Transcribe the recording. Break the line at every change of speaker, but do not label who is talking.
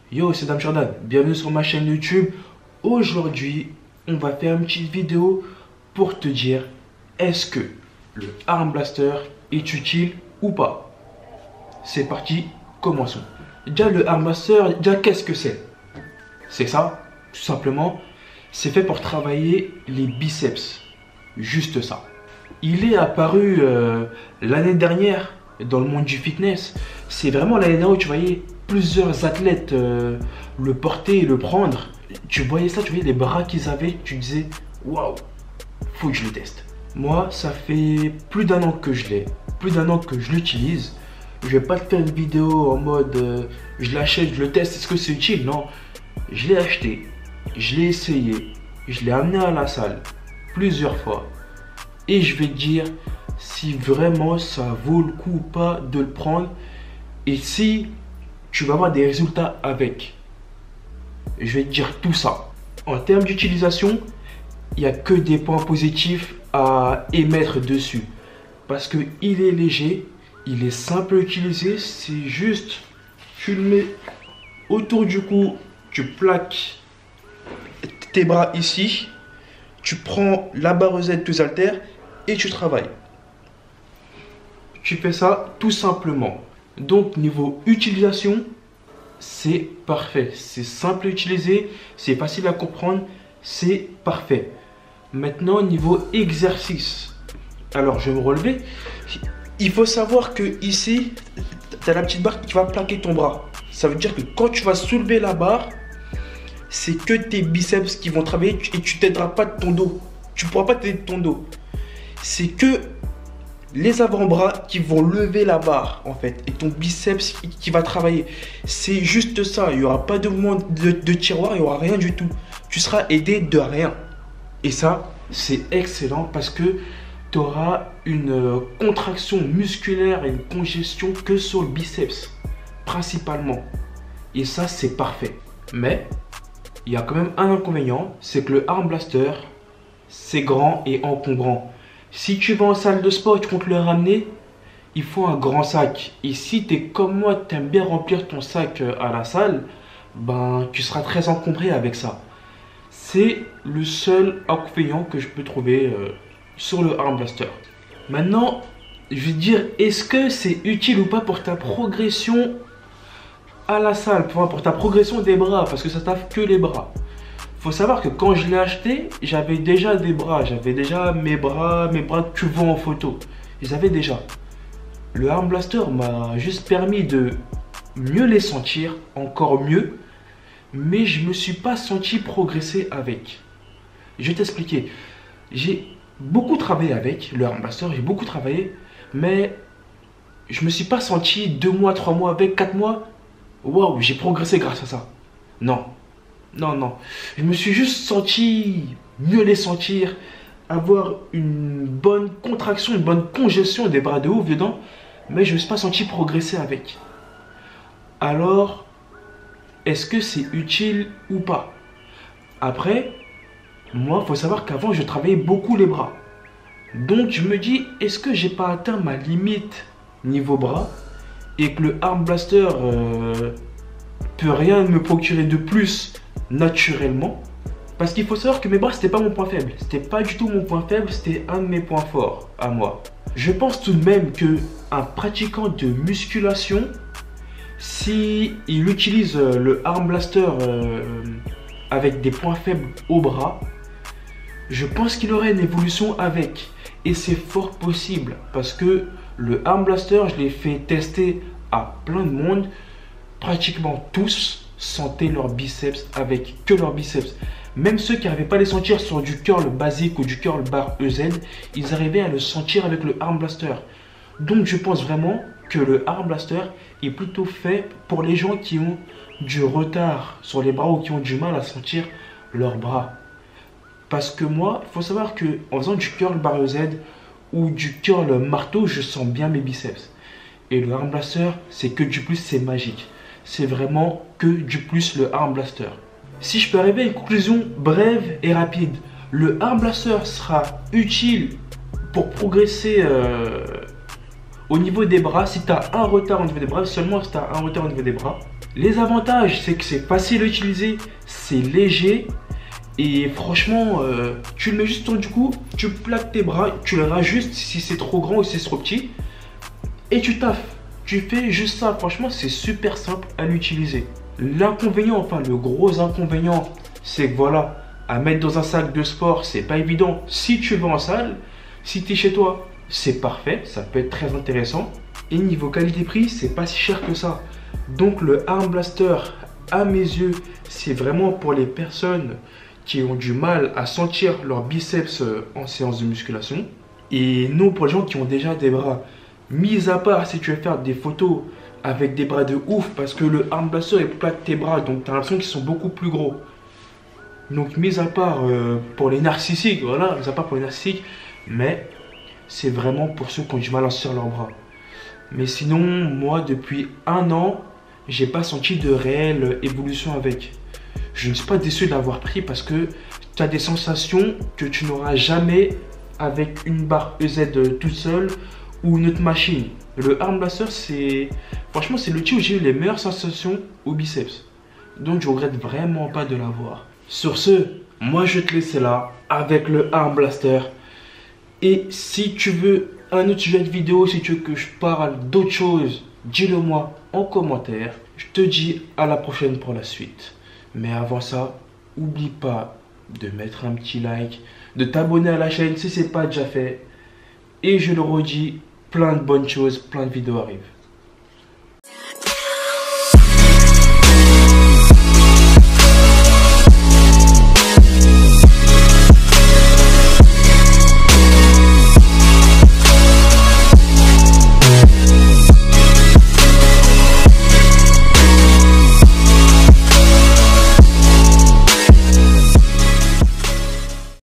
Yo, c'est Dame Jordan, bienvenue sur ma chaîne YouTube. Aujourd'hui, on va faire une petite vidéo pour te dire est-ce que le Arm Blaster est utile ou pas. C'est parti, commençons. Déjà, le Arm Blaster, déjà, qu'est-ce que c'est? C'est ça, tout simplement. C'est fait pour travailler les biceps. Juste ça. Il est apparu l'année dernière dans le monde du fitness. C'est vraiment l'année dernière où tu voyais plusieurs athlètes le porter et le prendre. Tu voyais ça, tu voyais les bras qu'ils avaient. Tu disais, waouh, faut que je le teste. Moi, ça fait plus d'un an que je l'ai, plus d'un an que je l'utilise. Je vais pas te faire une vidéo en mode je l'achète, je le teste, est-ce que c'est utile? Non, je l'ai acheté, je l'ai essayé, je l'ai amené à la salle plusieurs fois. Et je vais te dire si vraiment ça vaut le coup ou pas de le prendre. Et si tu vas avoir des résultats avec. Je vais te dire tout ça. En termes d'utilisation, il n'y a que des points positifs à émettre dessus. Parce qu'il est léger, il est simple à utiliser. C'est juste, tu le mets autour du cou, tu plaques tes bras ici. Tu prends la barre tes haltères et tu travailles. Tu fais ça tout simplement. Donc niveau utilisation, c'est parfait. C'est simple à utiliser, c'est facile à comprendre, c'est parfait. Maintenant niveau exercice. Alors je vais me relever. Il faut savoir que ici, tu as la petite barre qui va plaquer ton bras. Ça veut dire que quand tu vas soulever la barre, c'est que tes biceps qui vont travailler et tu t'aideras pas de ton dos. Tu ne pourras pas t'aider de ton dos. C'est que les avant-bras qui vont lever la barre en fait et ton biceps qui va travailler. C'est juste ça. Il n'y aura pas de mouvement de tiroir, il n'y aura rien du tout. Tu seras aidé de rien. Et ça, c'est excellent parce que tu auras une contraction musculaire et une congestion que sur le biceps principalement. Et ça, c'est parfait. Mais il y a quand même un inconvénient, c'est que le Arm Blaster, c'est grand et encombrant. Si tu vas en salle de sport et tu comptes le ramener, il faut un grand sac. Et si tu es comme moi, tu aimes bien remplir ton sac à la salle, ben tu seras très encombré avec ça. C'est le seul inconvénient que je peux trouver sur le Arm Blaster. Maintenant, je vais te dire, est-ce que c'est utile ou pas pour ta progression à la salle, pour ta progression des bras, parce que ça taffe que les bras. Faut savoir que quand je l'ai acheté, j'avais déjà des bras, j'avais déjà mes bras que tu vois en photo. Je les avais déjà. Le Arm Blaster m'a juste permis de mieux les sentir, encore mieux, mais je me suis pas senti progresser avec. Je vais t'expliquer. J'ai beaucoup travaillé avec le Arm Blaster, j'ai beaucoup travaillé, mais je me suis pas senti 2 mois, 3 mois avec, 4 mois. Waouh, j'ai progressé grâce à ça. Non, non, non. Je me suis juste senti mieux les sentir, avoir une bonne contraction, une bonne congestion des bras de haut dedans, mais je ne me suis pas senti progresser avec. Alors, est-ce que c'est utile ou pas? Après, moi, il faut savoir qu'avant, je travaillais beaucoup les bras. Donc, je me dis, est-ce que j'ai pas atteint ma limite niveau bras? Et que le Arm Blaster peut rien me procurer de plus naturellement. Parce qu'il faut savoir que mes bras, c'était pas mon point faible. C'était pas du tout mon point faible, c'était un de mes points forts à moi. Je pense tout de même que un pratiquant de musculation, si il utilise le Arm Blaster avec des points faibles au bras, je pense qu'il aurait une évolution avec. Et c'est fort possible parce que le Arm Blaster, je l'ai fait tester à plein de monde. Pratiquement tous sentaient leurs biceps avec que leurs biceps. Même ceux qui n'arrivaient pas à les sentir sur du curl basique ou du curl bar EZ, ils arrivaient à le sentir avec le Arm Blaster. Donc je pense vraiment que le Arm Blaster est plutôt fait pour les gens qui ont du retard sur les bras ou qui ont du mal à sentir leurs bras. Parce que moi, il faut savoir qu'en faisant du curl bar EZ ou du curl marteau, je sens bien mes biceps. Et le Arm Blaster, c'est que du plus, c'est magique. C'est vraiment que du plus le Arm Blaster. Si je peux arriver à une conclusion brève et rapide, le Arm Blaster sera utile pour progresser au niveau des bras. Si tu as un retard au niveau des bras, seulement si tu as un retard au niveau des bras, Les avantages, c'est que c'est facile à utiliser, c'est léger. Et franchement, tu le mets juste du coup, tu plaques tes bras, tu le rajustes si c'est trop grand ou si c'est trop petit. Et tu taffes. Tu fais juste ça. Franchement, c'est super simple à l'utiliser. L'inconvénient, enfin le gros inconvénient, c'est que voilà, à mettre dans un sac de sport, c'est pas évident. Si tu vas en salle, si tu es chez toi, c'est parfait, ça peut être très intéressant. Et niveau qualité-prix, c'est pas si cher que ça. Donc le Arm Blaster, à mes yeux, c'est vraiment pour les personnes qui ont du mal à sentir leurs biceps en séance de musculation. Et non pour les gens qui ont déjà des bras. Mis à part si tu veux faire des photos avec des bras de ouf, parce que le Arm Blaster il plaque tes bras, donc tu as l'impression qu'ils sont beaucoup plus gros. Donc mis à part pour les narcissiques, voilà, mis à part pour les narcissiques, mais c'est vraiment pour ceux qui ont du mal à sentir leurs bras. Mais sinon, moi depuis 1 an, j'ai pas senti de réelle évolution avec. Je ne suis pas déçu d'avoir pris parce que tu as des sensations que tu n'auras jamais avec une barre EZ toute seule ou une autre machine. Le Arm Blaster, franchement, c'est l'outil où j'ai eu les meilleures sensations au biceps. Donc, je regrette vraiment pas de l'avoir. Sur ce, moi, je vais te laisser là avec le Arm Blaster. Et si tu veux un autre sujet de vidéo, si tu veux que je parle d'autre chose, dis-le moi en commentaire. Je te dis à la prochaine pour la suite. Mais avant ça, n'oublie pas de mettre un petit like, de t'abonner à la chaîne si ce n'est pas déjà fait. Et je le redis, plein de bonnes choses, plein de vidéos arrivent.